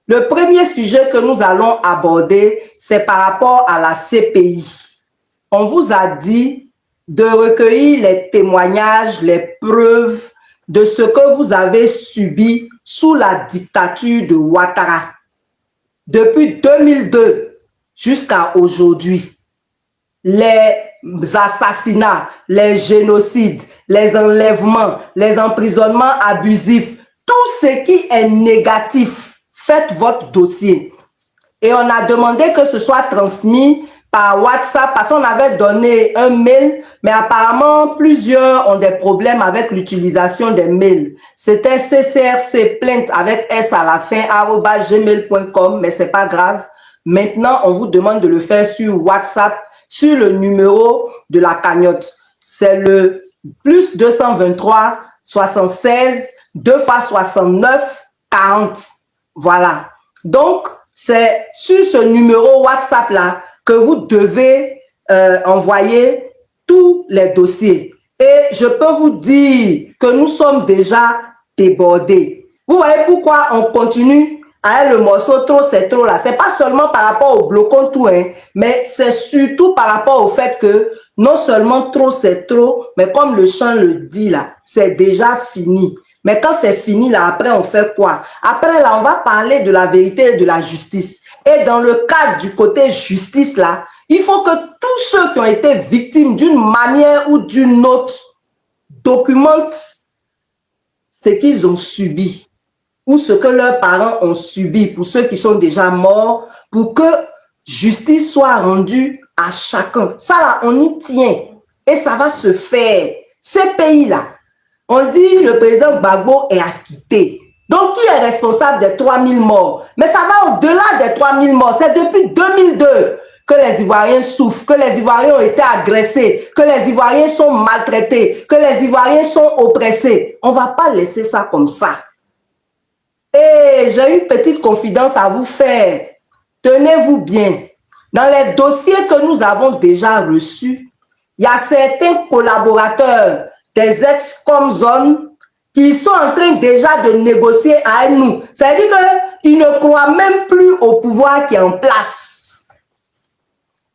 Le premier sujet que nous allons aborder, c'est par rapport à la CPI. On vous a dit de recueillir les témoignages, les preuves de ce que vous avez subi sous la dictature de Ouattara. Depuis 2002 jusqu'à aujourd'hui, les assassinats, les génocides, les enlèvements, les emprisonnements abusifs, tout ce qui est négatif, faites votre dossier. Et on a demandé que ce soit transmis par WhatsApp parce qu'on avait donné un mail, mais apparemment plusieurs ont des problèmes avec l'utilisation des mails. C'était ccrc plainte avec s à la fin @gmail.com, mais c'est pas grave. Maintenant, on vous demande de le faire sur WhatsApp, sur le numéro de la cagnotte. C'est le plus 223 76 2 x 69 40. Voilà. Donc, c'est sur ce numéro WhatsApp-là que vous devez envoyer tous les dossiers. Et je peux vous dire que nous sommes déjà débordés. Vous voyez pourquoi on continue à le morceau trop, c'est trop là. C'est pas seulement par rapport au blocon tout, hein, mais c'est surtout par rapport au fait que non seulement trop, c'est trop, mais comme le chant le dit là, c'est déjà fini. Mais quand c'est fini, là, après, on fait quoi? Après, là, on va parler de la vérité et de la justice. Et dans le cadre du côté justice, là, il faut que tous ceux qui ont été victimes d'une manière ou d'une autre documentent ce qu'ils ont subi ou ce que leurs parents ont subi pour ceux qui sont déjà morts, pour que justice soit rendue à chacun. Ça, là, on y tient. Et ça va se faire. Ces pays-là, on dit le président Gbagbo est acquitté. Donc, qui est responsable des 3000 morts? Mais ça va au-delà des 3000 morts. C'est depuis 2002 que les Ivoiriens souffrent, que les Ivoiriens ont été agressés, que les Ivoiriens sont maltraités, que les Ivoiriens sont oppressés. On ne va pas laisser ça comme ça. Et j'ai une petite confidence à vous faire. Tenez-vous bien. Dans les dossiers que nous avons déjà reçus, il y a certains collaborateurs des ex-Comzone qui sont en train déjà de négocier avec nous. C'est-à-dire qu'ils ne croient même plus au pouvoir qui est en place.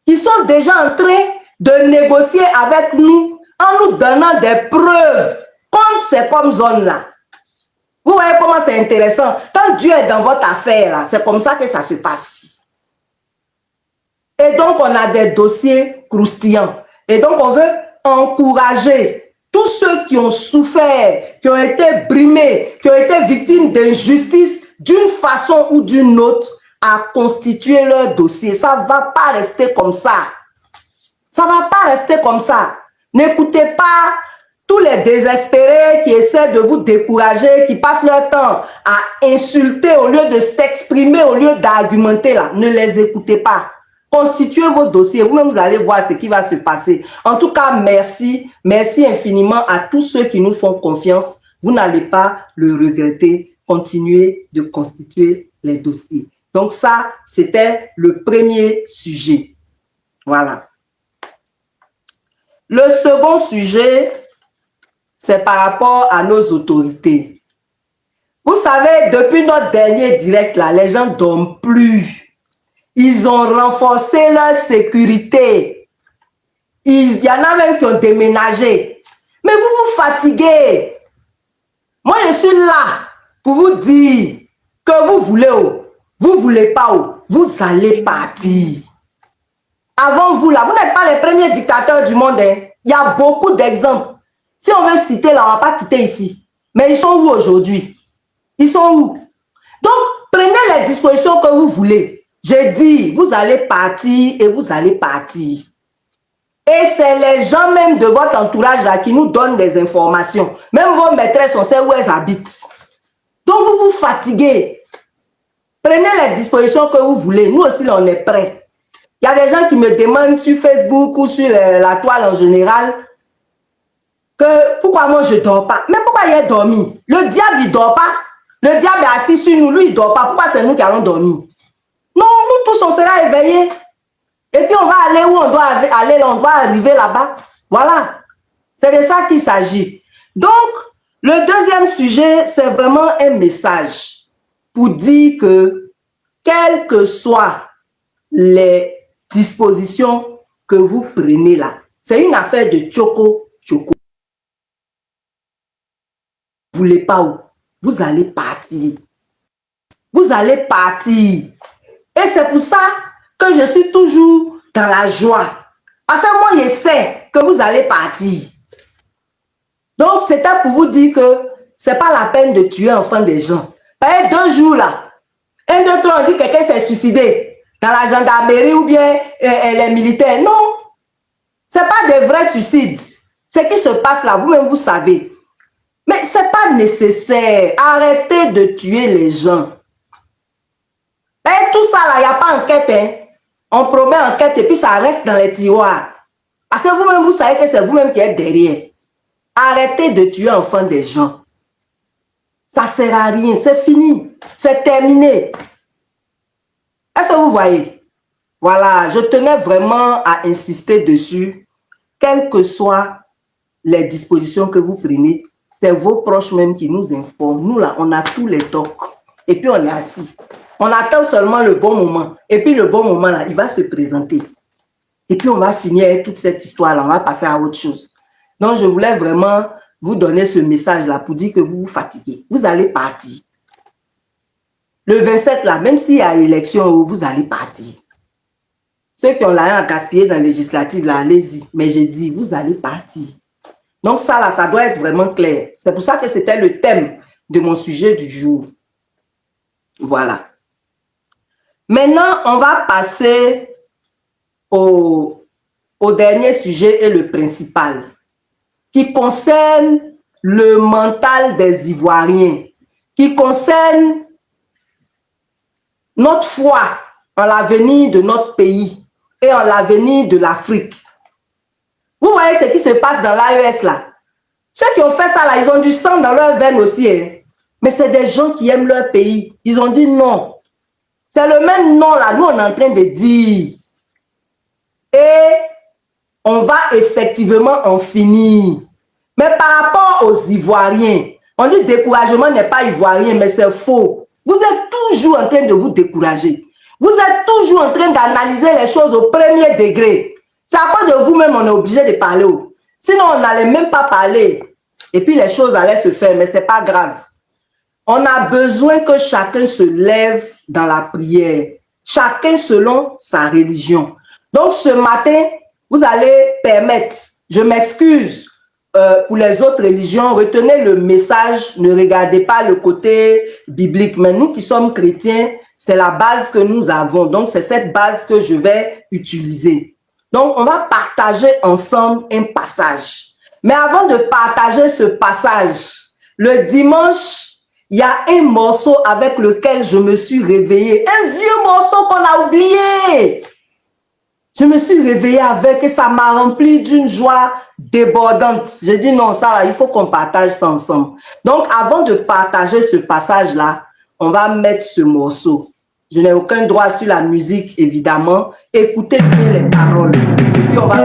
Ils sont déjà en train de négocier avec nous en nous donnant des preuves contre ces Comzone-là. Vous voyez comment c'est intéressant. Quand Dieu est dans votre affaire, c'est comme ça que ça se passe. Et donc, on a des dossiers croustillants. Et donc, on veut encourager tous ceux qui ont souffert, qui ont été brimés, qui ont été victimes d'injustice d'une façon ou d'une autre à constituer leur dossier. Ça ne va pas rester comme ça. Ça ne va pas rester comme ça. N'écoutez pas tous les désespérés qui essaient de vous décourager, qui passent leur temps à insulter au lieu de s'exprimer, au lieu d'argumenter là. Ne les écoutez pas. Constituez vos dossiers. Vous-même, vous allez voir ce qui va se passer. En tout cas, merci. Merci infiniment à tous ceux qui nous font confiance. Vous n'allez pas le regretter. Continuez de constituer les dossiers. Donc ça, c'était le premier sujet. Voilà. Le second sujet, c'est par rapport à nos autorités. Vous savez, depuis notre dernier direct, là, les gens ne dorment plus. Ils ont renforcé leur sécurité. Il y en a même qui ont déménagé. Mais vous vous fatiguez. Moi, je suis là pour vous dire que vous voulez où, vous voulez pas où, vous allez partir. Avant vous, là, vous n'êtes pas les premiers dictateurs du monde. Hein. Il y a beaucoup d'exemples. Si on veut citer, là, on ne va pas quitter ici. Mais ils sont où aujourd'hui? Ils sont où? Donc, prenez les dispositions que vous voulez. J'ai dit, vous allez partir et vous allez partir. Et c'est les gens même de votre entourage là qui nous donnent des informations. Même vos maîtresses, on sait où elles habitent. Donc, vous vous fatiguez. Prenez les dispositions que vous voulez. Nous aussi, là, on est prêts. Il y a des gens qui me demandent sur Facebook ou sur la toile en général que pourquoi moi je ne dors pas. Mais pourquoi il a dormi? Le diable, il ne dort pas. Le diable est assis sur nous, lui, il ne dort pas. Pourquoi c'est nous qui allons dormir? Non, nous tous, on sera éveillés. Et puis, on va aller où on doit aller, là, on doit arriver là-bas. Voilà. C'est de ça qu'il s'agit. Donc, le deuxième sujet, c'est vraiment un message pour dire que quelles que soient les dispositions que vous prenez là, c'est une affaire de choco. Vous voulez pas où? Vous allez partir. Vous allez partir. Et c'est pour ça que je suis toujours dans la joie. Parce que moi, je sais que vous allez partir. Donc, c'était pour vous dire que c'est pas la peine de tuer enfin des gens. Et 2 jours là, 1, 2, 3, on dit que quelqu'un s'est suicidé dans la gendarmerie ou bien les militaires. Non, c'est pas des vrais suicides. Ce qui se passe là, vous-même, vous savez. Mais c'est pas nécessaire. Arrêtez de tuer les gens. Et tout ça là, il n'y a pas enquête. Hein. On promet enquête et puis ça reste dans les tiroirs. Parce que vous-même, vous savez que c'est vous-même qui êtes derrière. Arrêtez de tuer enfin des gens. Ça ne sert à rien. C'est fini. C'est terminé. Est-ce que vous voyez? Voilà, je tenais vraiment à insister dessus. Quelles que soient les dispositions que vous prenez, c'est vos proches même qui nous informent. Nous là, on a tous les tocs. Et puis on est assis. On attend seulement le bon moment. Et puis le bon moment là, il va se présenter. Et puis on va finir avec toute cette histoire là. On va passer à autre chose. Donc je voulais vraiment vous donner ce message là pour dire que vous vous fatiguez. Vous allez partir. Le 27 là, même s'il y a élection, vous allez partir. Ceux qui ont l'argent à gaspiller dans la législative là, allez-y. Mais j'ai dit, vous allez partir. Donc ça là, ça doit être vraiment clair. C'est pour ça que c'était le thème de mon sujet du jour. Voilà. Maintenant, on va passer au dernier sujet et le principal, qui concerne le mental des Ivoiriens, qui concerne notre foi en l'avenir de notre pays et en l'avenir de l'Afrique. Vous voyez ce qui se passe dans l'AES là. Ceux qui ont fait ça là, ils ont du sang dans leur veine aussi. Hein. Mais c'est des gens qui aiment leur pays. Ils ont dit non. C'est le même nom là, nous on est en train de dire. Et on va effectivement en finir. Mais par rapport aux Ivoiriens, on dit découragement n'est pas ivoirien, mais c'est faux. Vous êtes toujours en train de vous décourager. Vous êtes toujours en train d'analyser les choses au premier degré. C'est à cause de vous-même on est obligé de parler. Sinon, on n'allait même pas parler. Et puis, les choses allaient se faire, mais ce n'est pas grave. On a besoin que chacun se lève dans la prière. Chacun selon sa religion. Donc, ce matin, vous allez permettre, je m'excuse pour les autres religions, retenez le message, ne regardez pas le côté biblique. Mais nous qui sommes chrétiens, c'est la base que nous avons. Donc, c'est cette base que je vais utiliser. Donc, on va partager ensemble un passage. Mais avant de partager ce passage, le dimanche, il y a un morceau avec lequel je me suis réveillée. Un vieux morceau qu'on a oublié. Je me suis réveillée avec et ça m'a rempli d'une joie débordante. J'ai dit non, ça là, il faut qu'on partage ça ensemble. Donc, avant de partager ce passage-là, on va mettre ce morceau. Je n'ai aucun droit sur la musique, évidemment. Écoutez bien les paroles. Et puis on va...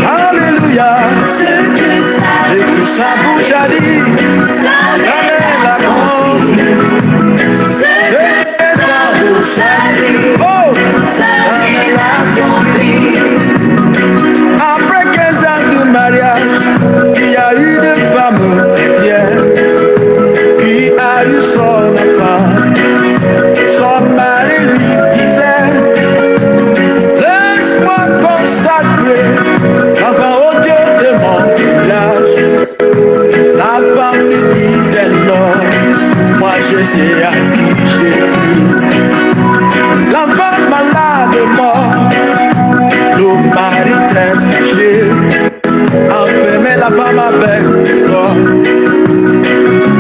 Alléluia. Ce que sa bouche a dit, ça l'accomplit. Ce que sa bouche a dit, ça l'accomplit. Après 15 ans de mariage, il y a une femme chrétienne qui a eu son enfant. Son mari lui disait, laisse-moi consacrer l'enfant au Dieu de mon village. La femme lui disait non, moi je sais à qui j'ai cru. L'enfant malade mort, le mari très fâché, enfermait la femme avec toi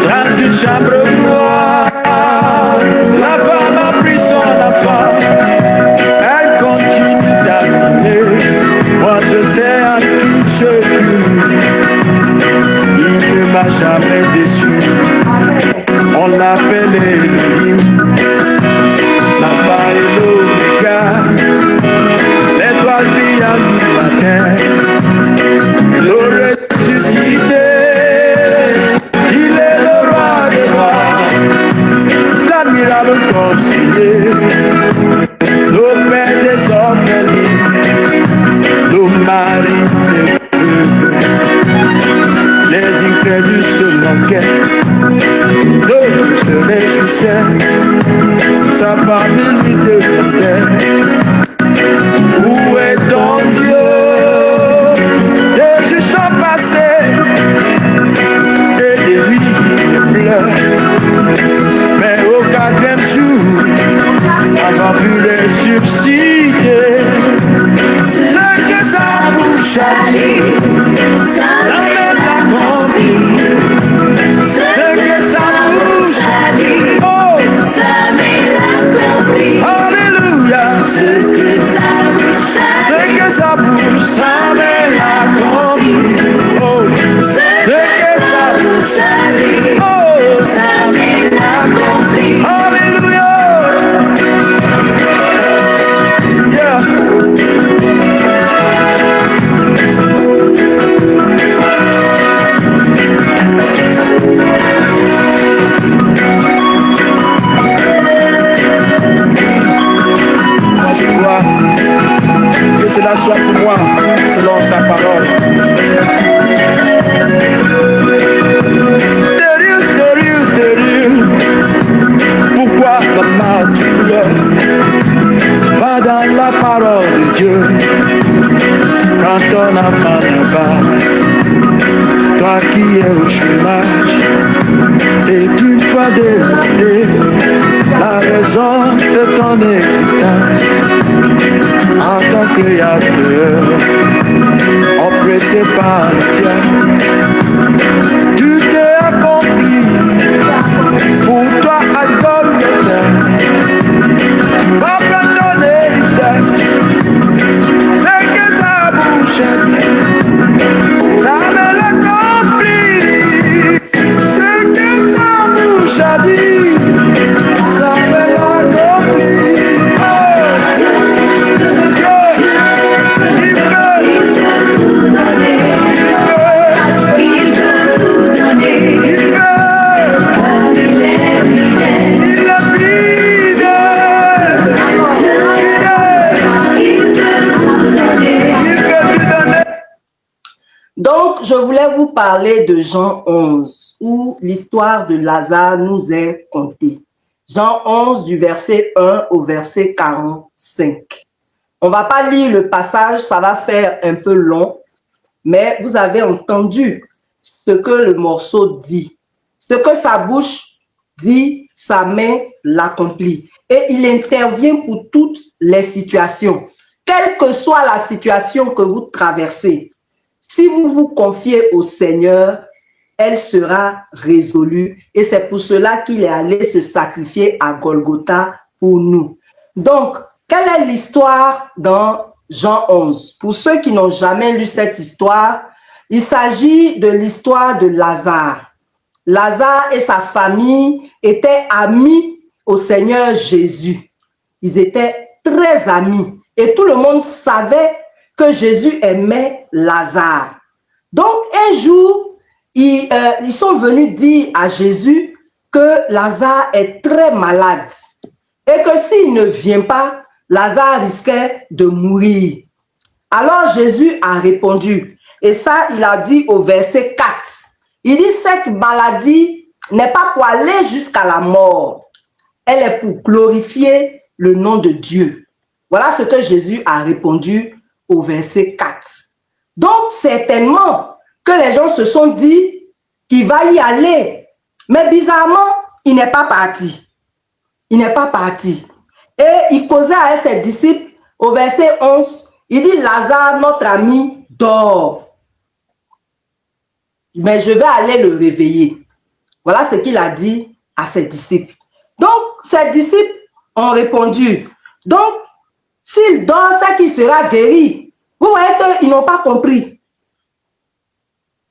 dans une chambre noire. La femme a pris son enfant, elle continue d'abîmer. Moi je sais à qui je cru. m'a jamais déçu. On l'appelle Elohim, Alpha et l'Oméga, l'étoile brillante du matin, le ressuscité. Il est le roi des rois, l'admirable conseiller, le père des orphelins, le mari des peuples. Les incrédules se moquaient, d'autres se réjouissaient. Sa famille lui demandait: où est ton Dieu? Des jours sont passés et des nuits il pleure. Mais au quatrième jour, avant vu les subsider, ce que sa bouche a dit, ça m'est accompli. Ce que sa bouche a dit, oh, ça m'est accompli. Alléluia. Ce que sa bouche a dit, ça m'est accompli. Oh, ce que sa bouche a dit, oh, ça m'est accompli. Alléluia. Yeah. Je crois que cela soit pour moi selon ta parole. Stérile, stérile, stérile. Pourquoi maman tu pleures? Va dans la parole de Dieu. Prends ton enfant là-bas. Toi qui es au chômage, est une fois demandé la raison de ton existence en tant que créateur, oppressé par le diable. Tu t'es accompli pour toi à Golgotha, pas prendre ton héritage. C'est que sa bouche a dit, ça me l'accompli. C'est que sa bouche a dit, ça me l'accompli. Oh, Dieu, il peut tout donner. Il peut tout donner. Il peut. Il est fidèle. Il est fidèle. Il peut tout donner. Il peut tout donner. Donc, je voulais vous parler de Jean 11, où l'histoire de Lazare nous est contée. Jean 11, du verset 1 au verset 45. On ne va pas lire le passage, ça va faire un peu long, mais vous avez entendu ce que le morceau dit. Ce que sa bouche dit, sa main l'accomplit. Et il intervient pour toutes les situations. Quelle que soit la situation que vous traversez, si vous vous confiez au Seigneur, elle sera résolue. Et c'est pour cela qu'il est allé se sacrifier à Golgotha pour nous. Donc, quelle est l'histoire dans Jean 11? Pour ceux qui n'ont jamais lu cette histoire, il s'agit de l'histoire de Lazare. Lazare et sa famille étaient amis au Seigneur Jésus. Ils étaient très amis. Et tout le monde savait que Jésus aimait Lazare. Donc, un jour, ils sont venus dire à Jésus que Lazare est très malade et que s'il ne vient pas, Lazare risquait de mourir. Alors Jésus a répondu, et ça, il a dit au verset 4. Il dit, cette maladie n'est pas pour aller jusqu'à la mort. Elle est pour glorifier le nom de Dieu. Voilà ce que Jésus a répondu au verset 4. Donc, certainement que les gens se sont dit qu'il va y aller. Mais bizarrement, il n'est pas parti. Il n'est pas parti. Et il causait avec ses disciples au verset 11. Il dit, Lazare, notre ami, dort. Mais je vais aller le réveiller. Voilà ce qu'il a dit à ses disciples. Donc, ses disciples ont répondu. Donc, s'il dort, c'est qu'il sera guéri. Vous voyez qu'ils n'ont pas compris.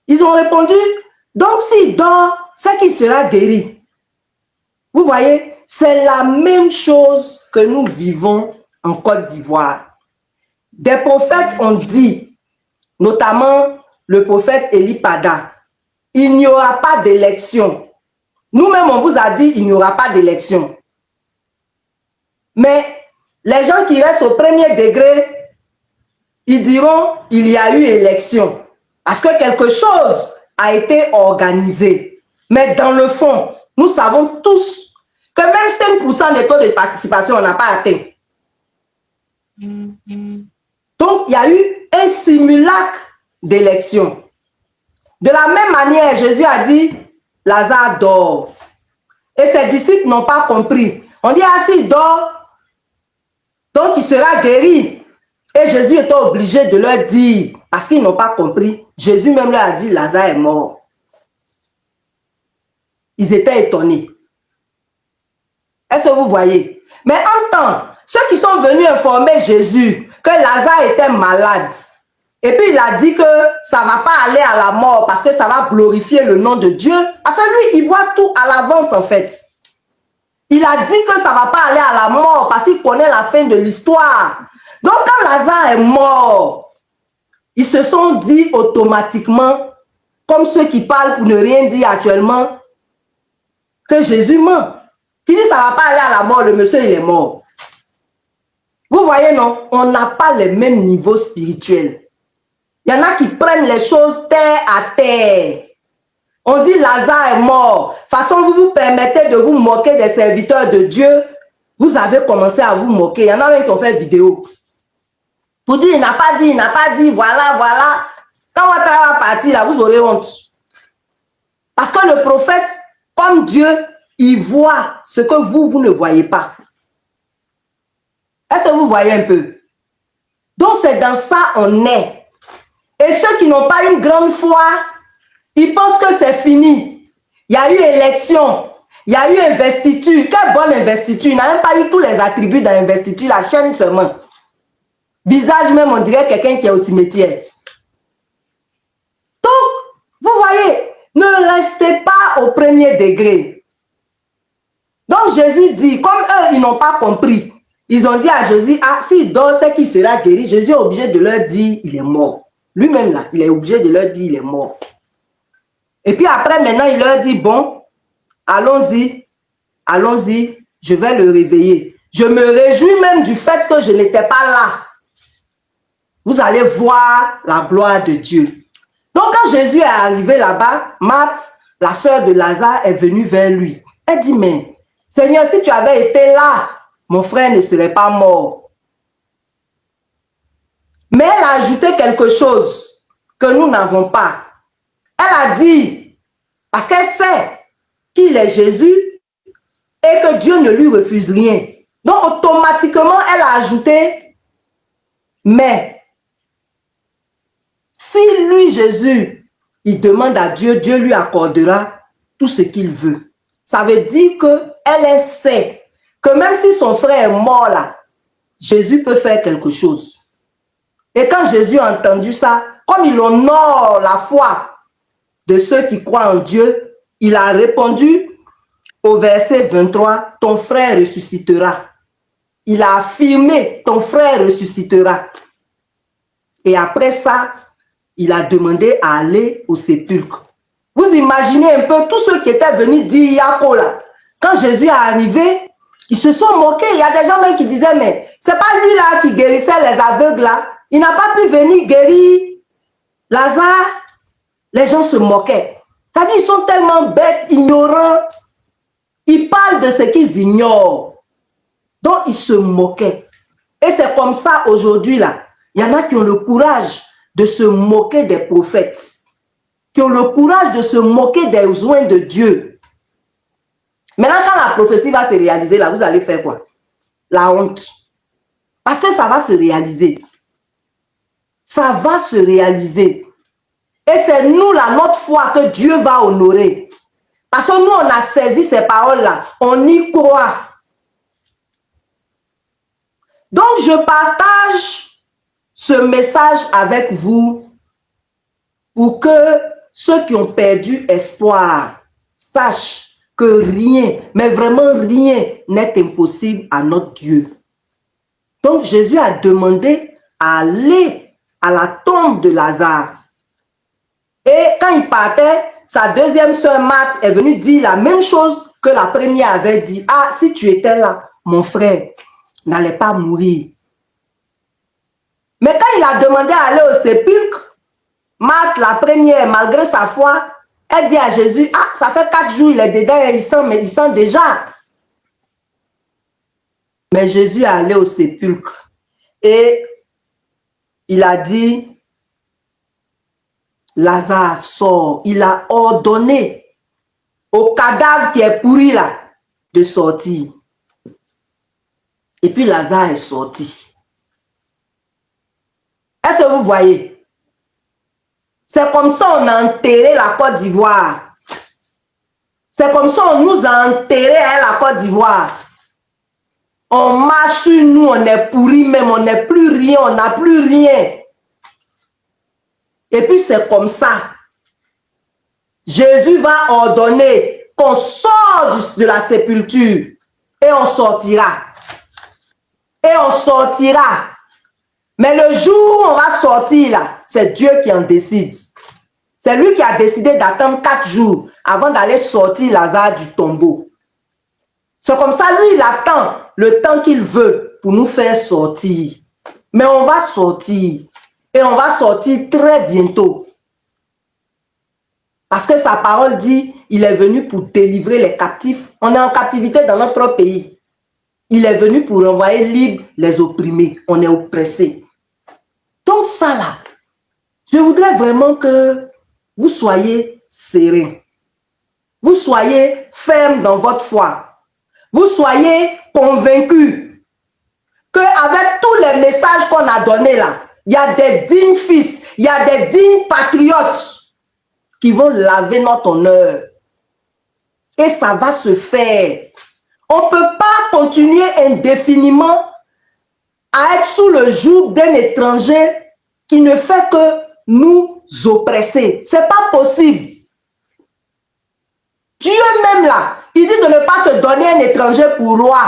Ils ont répondu, Donc, s'il dort, c'est qu'il sera guéri. Vous voyez, c'est la même chose que nous vivons en Côte d'Ivoire. Des prophètes ont dit, notamment le prophète Eli Pada, il n'y aura pas d'élection. Nous-mêmes, on vous a dit, il n'y aura pas d'élection. Mais les gens qui restent au premier degré, ils diront, il y a eu élection. Parce que quelque chose a été organisé. Mais dans le fond, nous savons tous que même 5% des taux de participation, on n'a pas atteint. Donc, il y a eu un simulacre d'élection. De la même manière, Jésus a dit, Lazare dort. Et ses disciples n'ont pas compris. On dit, ah, s'il dort, donc il sera guéri. Et Jésus était obligé de leur dire, parce qu'ils n'ont pas compris, Jésus même leur a dit, Lazare est mort. Ils étaient étonnés. Est-ce que vous voyez? Mais en temps, ceux qui sont venus informer Jésus que Lazare était malade, et puis il a dit que ça ne va pas aller à la mort parce que ça va glorifier le nom de Dieu. Parce que lui, il voit tout à l'avance en fait. Il a dit que ça ne va pas aller à la mort parce qu'il connaît la fin de l'histoire. Donc quand Lazare est mort, ils se sont dit automatiquement, comme ceux qui parlent pour ne rien dire actuellement, que Jésus ment. Tu dis ça ne va pas aller à la mort, le monsieur il est mort. Vous voyez non, on n'a pas les mêmes niveaux spirituels. Il y en a qui prennent les choses terre à terre. On dit Lazare est mort. De toute façon, vous vous permettez de vous moquer des serviteurs de Dieu. Vous avez commencé à vous moquer. Il y en a même qui ont fait vidéo. Pour dire, il n'a pas dit, voilà, voilà. Quand votre travail va partir, là, vous aurez honte. Parce que le prophète, comme Dieu, il voit ce que vous ne voyez pas. Est-ce que vous voyez un peu? Donc, c'est dans ça on est. Et ceux qui n'ont pas une grande foi, ils pensent que c'est fini. Il y a eu élection, il y a eu investiture. Quelle bonne investiture. Il n'a même pas eu tous les attributs dans l'investiture, la chaîne seulement. Visage même, on dirait quelqu'un qui est au cimetière. Donc, vous voyez, ne restez pas au premier degré. Donc, Jésus dit, comme eux, ils n'ont pas compris, ils ont dit à Jésus, ah, s'il dort, c'est qu'il sera guéri. Jésus est obligé de leur dire, il est mort. Lui-même, là, il est obligé de leur dire, il est mort. Et puis après, maintenant, il leur dit, bon, allons-y, allons-y, je vais le réveiller. Je me réjouis même du fait que je n'étais pas là. Vous allez voir la gloire de Dieu. Donc, quand Jésus est arrivé là-bas, Marthe, la sœur de Lazare, est venue vers lui. Elle dit, mais Seigneur, si tu avais été là, mon frère ne serait pas mort. Mais elle a ajouté quelque chose que nous n'avons pas. Elle a dit, parce qu'elle sait qu'il est Jésus et que Dieu ne lui refuse rien. Donc, automatiquement, elle a ajouté, mais si lui, Jésus, il demande à Dieu, Dieu lui accordera tout ce qu'il veut. Ça veut dire qu'elle sait que même si son frère est mort là, Jésus peut faire quelque chose. Et quand Jésus a entendu ça, comme il honore la foi de ceux qui croient en Dieu, il a répondu au verset 23, ton frère ressuscitera. Il a affirmé, ton frère ressuscitera. Et après ça, il a demandé à aller au sépulcre. Vous imaginez un peu tous ceux qui étaient venus dire Yako là. Quand Jésus est arrivé, ils se sont moqués. Il y a des gens même qui disaient, mais c'est pas lui là qui guérissait les aveugles là. Il n'a pas pu venir guérir Lazare. Les gens se moquaient. C'est-à-dire qu'ils sont tellement bêtes, ignorants. Ils parlent de ce qu'ils ignorent. Donc, ils se moquaient. Et c'est comme ça aujourd'hui là. Il y en a qui ont le courage de se moquer des prophètes. Qui ont le courage de se moquer des besoins de Dieu. Maintenant, quand la prophétie va se réaliser, là, vous allez faire quoi? La honte. Parce que ça va se réaliser. Ça va se réaliser. Et c'est nous, là, notre foi que Dieu va honorer. Parce que nous, on a saisi ces paroles-là. On y croit. Donc, je partage ce message avec vous pour que ceux qui ont perdu espoir sachent que rien, mais vraiment rien, n'est impossible à notre Dieu. Donc Jésus a demandé à aller à la tombe de Lazare. Et quand il partait, sa deuxième sœur Marthe est venue dire la même chose que la première avait dit. Ah, si tu étais là, mon frère n'allait pas mourir. Mais quand il a demandé à aller au sépulcre, Marthe, la première, malgré sa foi, elle dit à Jésus, ah, ça fait 4 jours, il est dedans et il sent déjà. Mais Jésus est allé au sépulcre et il a dit, Lazare sort. Il a ordonné au cadavre qui est pourri là de sortir. Et puis Lazare est sorti. Est-ce que vous voyez? C'est comme ça on a enterré la Côte d'Ivoire. C'est comme ça on nous a enterré à la Côte d'Ivoire. On marche sur nous, on est pourri même, on n'est plus rien, on n'a plus rien. Et puis c'est comme ça. Jésus va ordonner qu'on sorte de la sépulture et on sortira. Et on sortira. Mais le jour où on va sortir là, c'est Dieu qui en décide. C'est lui qui a décidé d'attendre 4 jours avant d'aller sortir Lazare du tombeau. C'est comme ça, lui, il attend le temps qu'il veut pour nous faire sortir. Mais on va sortir. Et on va sortir très bientôt. Parce que sa parole dit, il est venu pour délivrer les captifs. On est en captivité dans notre pays. Il est venu pour renvoyer libres les opprimés. On est oppressés. Donc ça là, je voudrais vraiment que vous soyez sereins. Vous soyez fermes dans votre foi. Vous soyez convaincus qu'avec tous les messages qu'on a donnés là, il y a des dignes fils, il y a des dignes patriotes qui vont laver notre honneur. Et ça va se faire. On ne peut pas continuer indéfiniment à être sous le joug d'un étranger qui ne fait que nous oppresser. Ce n'est pas possible. Dieu même là, il dit de ne pas se donner un étranger pour roi.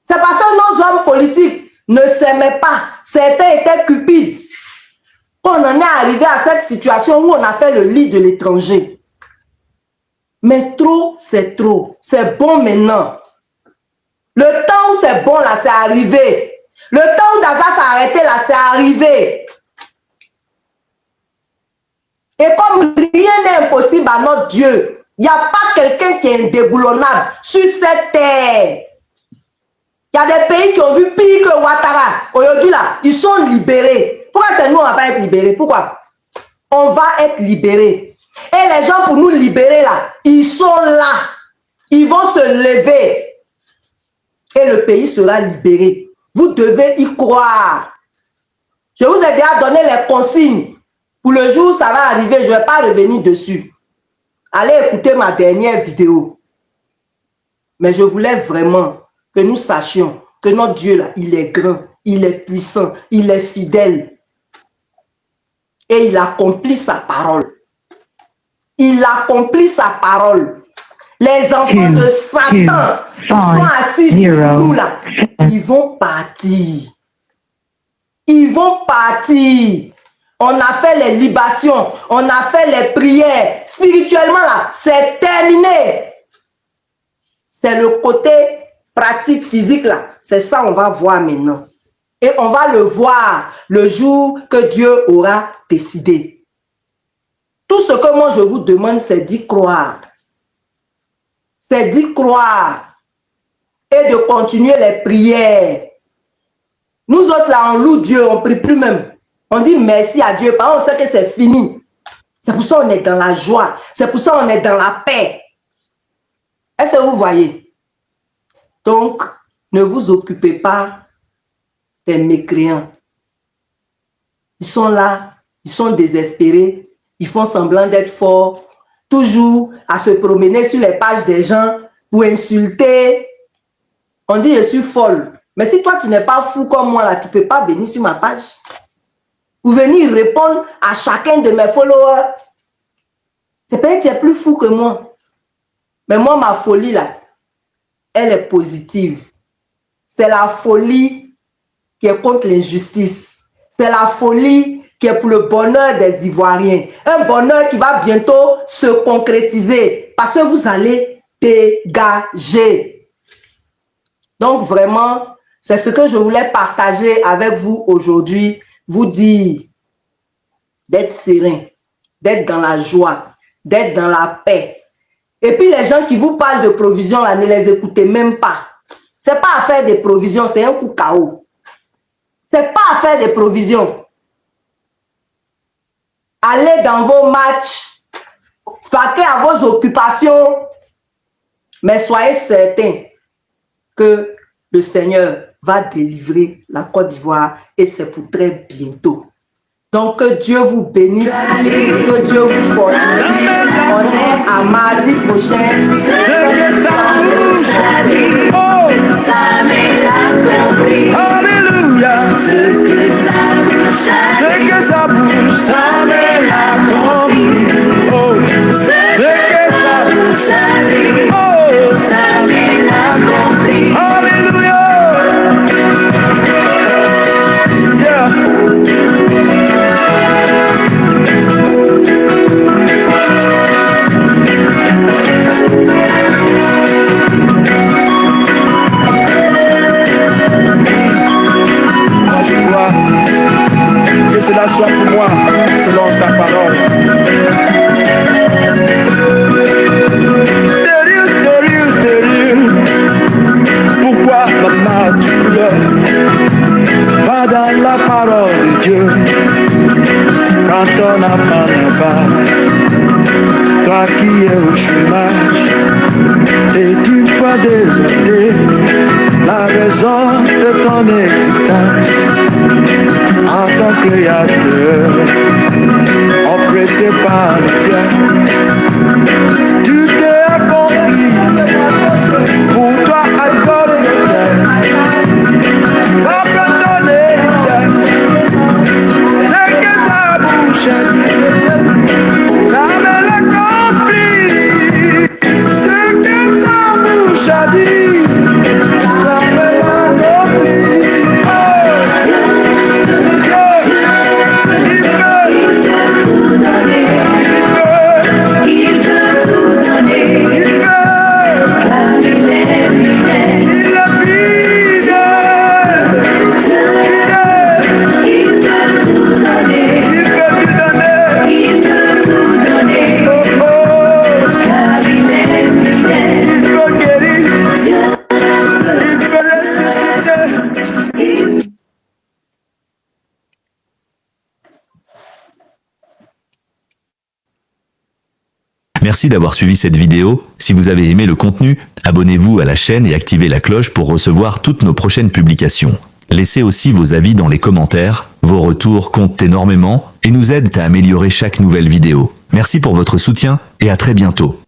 C'est parce que nos hommes politiques ne s'aimaient pas. Certains étaient cupides. On en est arrivé à cette situation où on a fait le lit de l'étranger. Mais trop, c'est trop. C'est bon maintenant. Le temps où c'est bon là, c'est arrivé. Le temps où Daga s'est arrêté là, c'est arrivé. Et comme rien n'est impossible à notre Dieu, il n'y a pas quelqu'un qui est indéboulonnable sur cette terre. Il y a des pays qui ont vu pire que Ouattara. Aujourd'hui là, ils sont libérés. Pourquoi c'est nous on ne va pas être libérés? Pourquoi? On va être libérés. Et les gens pour nous libérer là, ils sont là. Ils vont se lever. Et le pays sera libéré. Vous devez y croire. Je vous ai déjà donné les consignes. Pour le jour où ça va arriver, je ne vais pas revenir dessus. Allez écouter ma dernière vidéo. Mais je voulais vraiment que nous sachions que notre Dieu là, il est grand, il est puissant, il est fidèle. Et il accomplit sa parole. Il accomplit sa parole. Les enfants de Satan qui sont assis sur nous là, ils vont partir. Ils vont partir. On a fait les libations, on a fait les prières. Spirituellement là, c'est terminé. C'est le côté pratique, physique là. C'est ça on va voir maintenant. Et on va le voir le jour que Dieu aura décidé. Tout ce que moi je vous demande, c'est d'y croire. C'est d'y croire. Et de continuer les prières. Nous autres là, on loue Dieu, on prie plus même. On dit merci à Dieu, parce qu'on sait que c'est fini. C'est pour ça qu'on est dans la joie. C'est pour ça qu'on est dans la paix. Est-ce que vous voyez? Donc, ne vous occupez pas des mécréants. Ils sont là, ils sont désespérés, ils font semblant d'être forts, toujours à se promener sur les pages des gens pour insulter. On dit je suis folle. Mais si toi tu n'es pas fou comme moi là, tu ne peux pas venir sur ma page. Pour venir répondre à chacun de mes followers. C'est peut-être que tu es plus fou que moi. Mais moi, ma folie, là, elle est positive. C'est la folie qui est contre l'injustice. C'est la folie qui est pour le bonheur des Ivoiriens. Un bonheur qui va bientôt se concrétiser parce que vous allez dégager. Donc vraiment, c'est ce que je voulais partager avec vous aujourd'hui. Vous dire d'être serein, d'être dans la joie, d'être dans la paix. Et puis les gens qui vous parlent de provisions, là, ne les écoutez même pas. C'est pas à faire des provisions, c'est un coup KO. C'est pas à faire des provisions. Allez dans vos matchs, vaquez à vos occupations, mais soyez certains que le Seigneur va délivrer la Côte d'Ivoire et c'est pour très bientôt. Donc que Dieu vous bénisse, que Dieu vous fortifie. On est à mardi prochain. Alléluia. Ce que ça bouge, ça met la compris. Oh, ce que ça bouge, oh, ça met la compris. Alléluia. Que cela soit pour moi selon ta parole. Stérile. Pourquoi maman tu pleures? Va dans la parole de Dieu. Quand ton enfant n'est pas, toi qui es au chômage, et tu vas demander la raison de ton existence en tant que créateur, oppressé par le diable. Tu t'es accompli, pour toi accorde le terre, ton héritage, c'est que ça bouge, ça me l'accomplit, c'est que ça bouge à dire, ça me l'accomplit. Merci d'avoir suivi cette vidéo. Si vous avez aimé le contenu, abonnez-vous à la chaîne et activez la cloche pour recevoir toutes nos prochaines publications. Laissez aussi vos avis dans les commentaires. Vos retours comptent énormément et nous aident à améliorer chaque nouvelle vidéo. Merci pour votre soutien et à très bientôt.